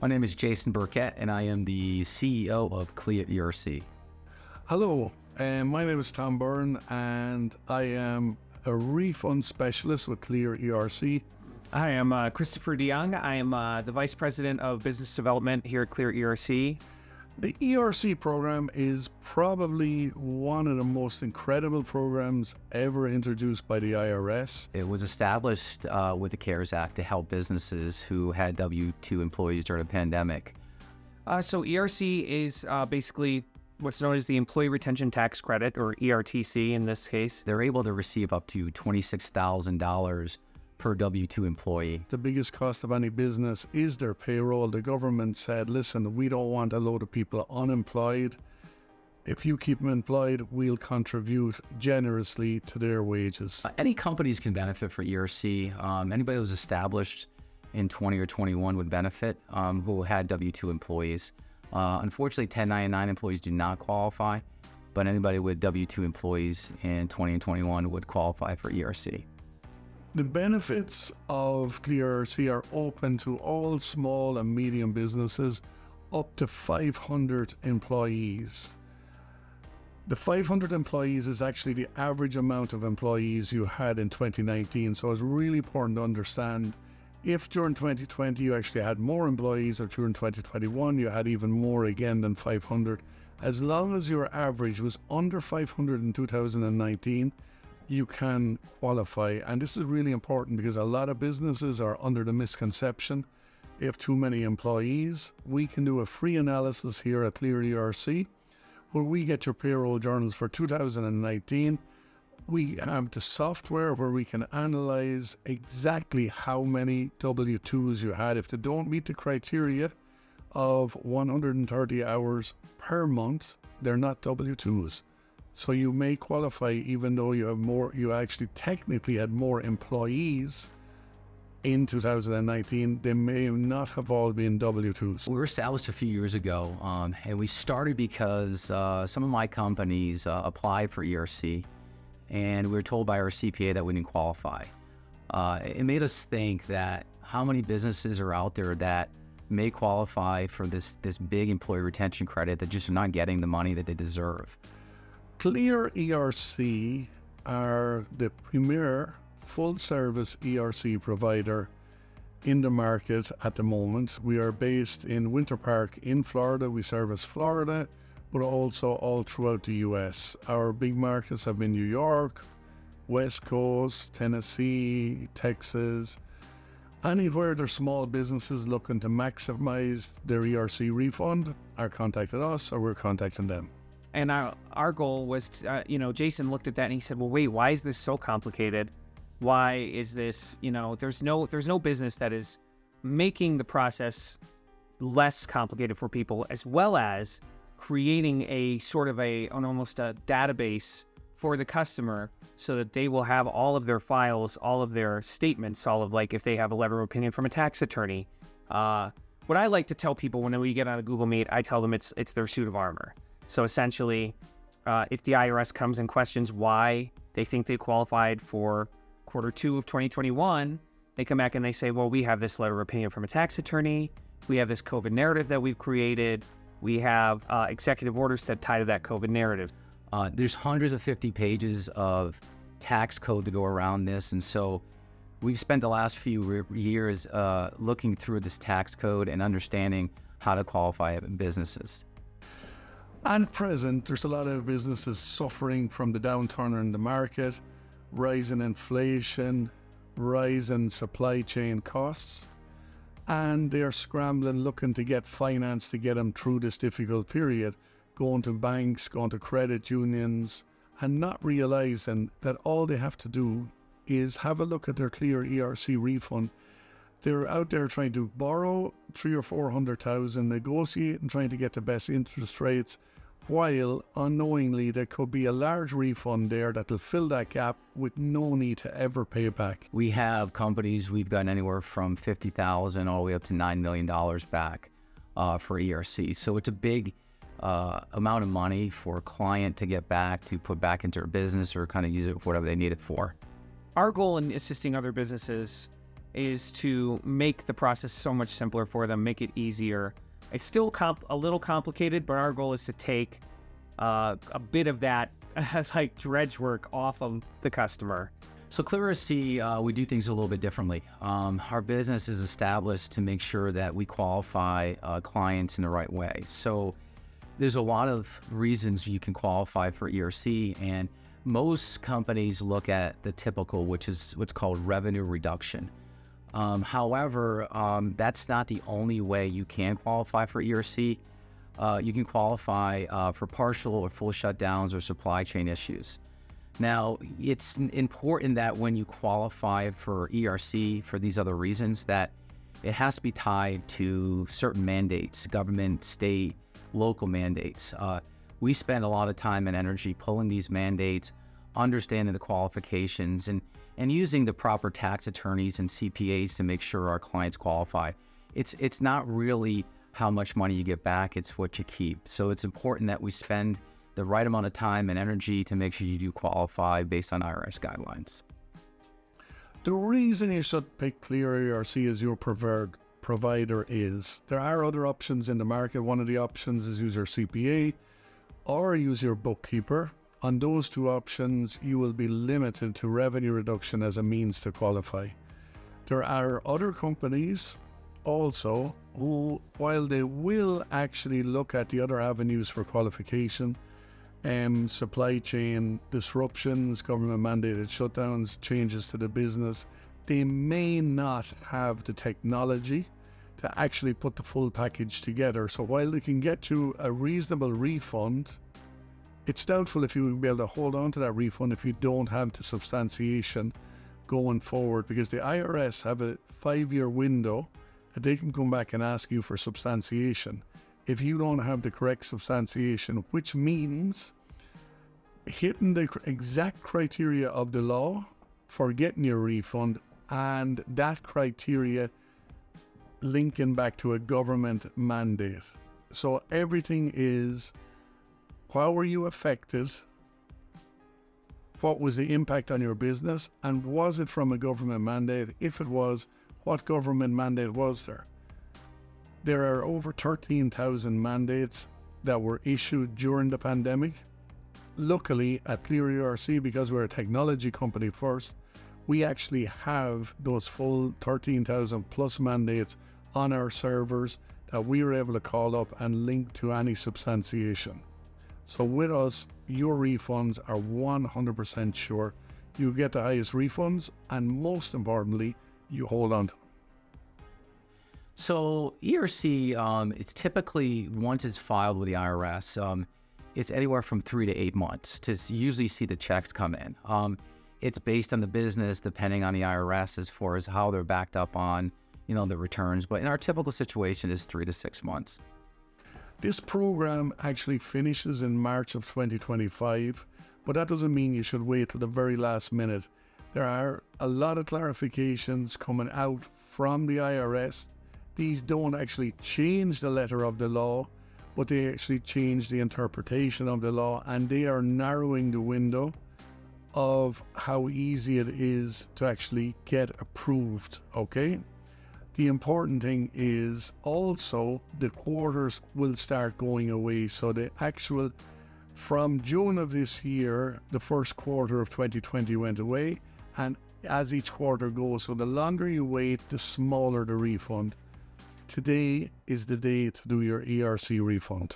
My name is Jason Burkett, and I am the CEO of Clear ERC. Hello, my name is Tom Byrne, and I am a refund specialist with Clear ERC. Hi, I'm Christopher DeYoung. I am the Vice President of Business Development here at Clear ERC. The ERC program is probably one of the most incredible programs ever introduced by the IRS. It was established with the CARES Act to help businesses who had W-2 employees during the pandemic. So ERC is basically what's known as the Employee Retention Tax Credit, or ERTC in this case. They're able to receive up to $26,000 per W-2 employee. The biggest cost of any business is their payroll. The government said, listen, we don't want a load of people unemployed. If you keep them employed, we'll contribute generously to their wages. Any companies can benefit from ERC. Anybody who was established in 20 or 21 would benefit who had W-2 employees. Unfortunately, 1099 employees do not qualify, but anybody with W-2 employees in 20 and 21 would qualify for ERC. The benefits of Clear ERC are open to all small and medium businesses up to 500 employees. The 500 employees is actually the average amount of employees you had in 2019, so it's really important to understand if during 2020 you actually had more employees, or during 2021 you had even more again than 500. As long as your average was under 500 in 2019, you can qualify. And this is really important because a lot of businesses are under the misconception if too many employees. We can do a free analysis here at Clear ERC where we get your payroll journals for 2019. We have the software where we can analyze exactly how many W-2s you had. If they don't meet the criteria of 130 hours per month, they're not W-2s. So you may qualify even though you have more, you actually technically had more employees in 2019. They may not have all been W-2s. We were established a few years ago, and we started because some of my companies applied for ERC, and we were told by our CPA that we didn't qualify. It made us think that how many businesses are out there that may qualify for this big employee retention credit that just are not getting the money that they deserve. Clear ERC are the premier full-service ERC provider in the market at the moment. We are based in Winter Park in Florida. We service Florida, but also all throughout the US. Our big markets have been New York, West Coast, Tennessee, Texas. Anywhere there's small businesses looking to maximize their ERC refund are contacting us, or we're contacting them. And our goal was, Jason looked at that and he said, well, wait, why is this so complicated? Why is this, there's no business that is making the process less complicated for people, as well as creating a sort of almost a database for the customer so that they will have all of their files, all of their statements, all of, like, if they have a letter of opinion from a tax attorney. What I like to tell people when we get on a Google Meet, I tell them it's their suit of armor. So essentially, if the IRS comes and questions why they think they qualified for Q2 of 2021, they come back and they say, well, we have this letter of opinion from a tax attorney. We have this COVID narrative that we've created. We have executive orders that tie to that COVID narrative. There's hundreds of 50 pages of tax code to go around this. And so we've spent the last few years looking through this tax code and understanding how to qualify businesses. At present, there's a lot of businesses suffering from the downturn in the market, rise in inflation, rise in supply chain costs, and they're scrambling, looking to get finance to get them through this difficult period, going to banks, going to credit unions, and not realizing that all they have to do is have a look at their Clear ERC refund. They're out there trying to borrow $300,000 or $400,000, negotiate and trying to get the best interest rates, while unknowingly there could be a large refund there that will fill that gap with no need to ever pay back. We have companies, we've gotten anywhere from $50,000 all the way up to $9 million back for ERC. So it's a big amount of money for a client to get back, to put back into their business or kind of use it for whatever they need it for. Our goal in assisting other businesses is to make the process so much simpler for them, make it easier. It's still a little complicated, but our goal is to take a bit of that like dredge work off of the customer. So Clear ERC, we do things a little bit differently. Our business is established to make sure that we qualify clients in the right way. So there's a lot of reasons you can qualify for ERC, and most companies look at the typical, which is what's called revenue reduction. However, that's not the only way you can qualify for ERC. You can qualify for partial or full shutdowns or supply chain issues. Now, it's important that when you qualify for ERC for these other reasons, that it has to be tied to certain mandates, government, state, local mandates. We spend a lot of time and energy pulling these mandates, understanding the qualifications, and using the proper tax attorneys and CPAs to make sure our clients qualify. It's not really how much money you get back, it's what you keep. So it's important that we spend the right amount of time and energy to make sure you do qualify based on IRS guidelines. The reason you should pick Clear ERC as your preferred provider is there are other options in the market. One of the options is use your CPA or use your bookkeeper. On those two options, you will be limited to revenue reduction as a means to qualify. There are other companies also who, while they will actually look at the other avenues for qualification, supply chain disruptions, government mandated shutdowns, changes to the business, they may not have the technology to actually put the full package together. So while they can get you a reasonable refund, it's doubtful if you will be able to hold on to that refund if you don't have the substantiation going forward, because the IRS have a 5-year window that they can come back and ask you for substantiation if you don't have the correct substantiation, which means hitting the exact criteria of the law for getting your refund, and that criteria linking back to a government mandate. So everything is, how were you affected? What was the impact on your business? And was it from a government mandate? If it was, what government mandate was there? There are over 13,000 mandates that were issued during the pandemic. Luckily, at Clear ERC, because we're a technology company first, we actually have those full 13,000 plus mandates on our servers that we were able to call up and link to any substantiation. So with us, your refunds are 100% sure. You get the highest refunds, and most importantly, you hold on to them. So ERC, it's typically, once it's filed with the IRS, it's anywhere from 3 to 8 months to usually see the checks come in. It's based on the business, depending on the IRS as far as how they're backed up on, the returns. But in our typical situation is 3 to 6 months. This program actually finishes in March of 2025, but that doesn't mean you should wait till the very last minute. There are a lot of clarifications coming out from the IRS. These don't actually change the letter of the law, but they actually change the interpretation of the law, and they are narrowing the window of how easy it is to actually get approved, okay? The important thing is also the quarters will start going away. So the actual, from June of this year, the first quarter of 2020 went away, and as each quarter goes, so the longer you wait, the smaller the refund. Today is the day to do your ERC refund.